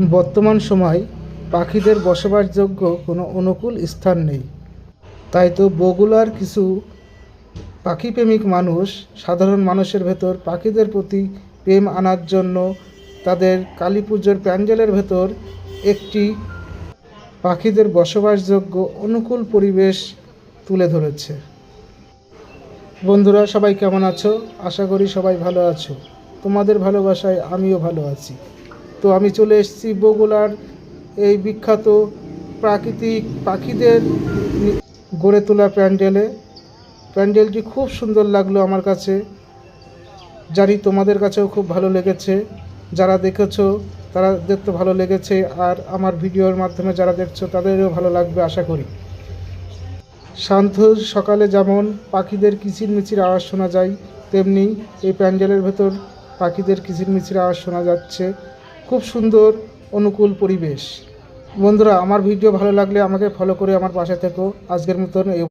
বর্তমান সময় পাখিদের বসবাসযোগ্য কোনো অনুকূল স্থান নেই। তাই তো বগুড়ার কিছু পাখিপ্রেমিক মানুষ সাধারণ মানুষের ভেতর পাখিদের প্রতি প্রেম আনার জন্য তাদের কালী পুজোর প্যান্ডেলের ভেতর একটি পাখিদের বসবাসযোগ্য অনুকূল পরিবেশ তুলে ধরেছে। বন্ধুরা, সবাই কেমন আছো? আশা করি সবাই ভালো আছো। তোমাদের ভালোবাসায় আমিও ভালো আছি। তো আমি চলে এসেছি বগুড়ার এই বিখ্যাত প্রাকৃতিক পাখিদের গড়ে তোলা প্যান্ডেলটি খুব সুন্দর লাগলো আমার কাছে। জানি তোমাদের কাছেও খুব ভালো লেগেছে। যারা দেখেছো তাদের তো ভালো লেগেছে, আর আমার ভিডিওর মাধ্যমে যারা দেখছো তাদেরও ভালো লাগবে আশা করি। শান্ত সকালে যেমন পাখিদের কিচিরমিচির আওয়াজ শোনা যায়, তেমনি এই প্যান্ডেলের ভেতর পাখিদের কিচিরমিচির আওয়াজ শোনা যাচ্ছে। খুব সুন্দর অনুকূল পরিবেশ। বন্ধুরা, আমার ভিডিও ভালো লাগলে আমাকে ফলো করে আমার পাশে থেকো। আজকের মতন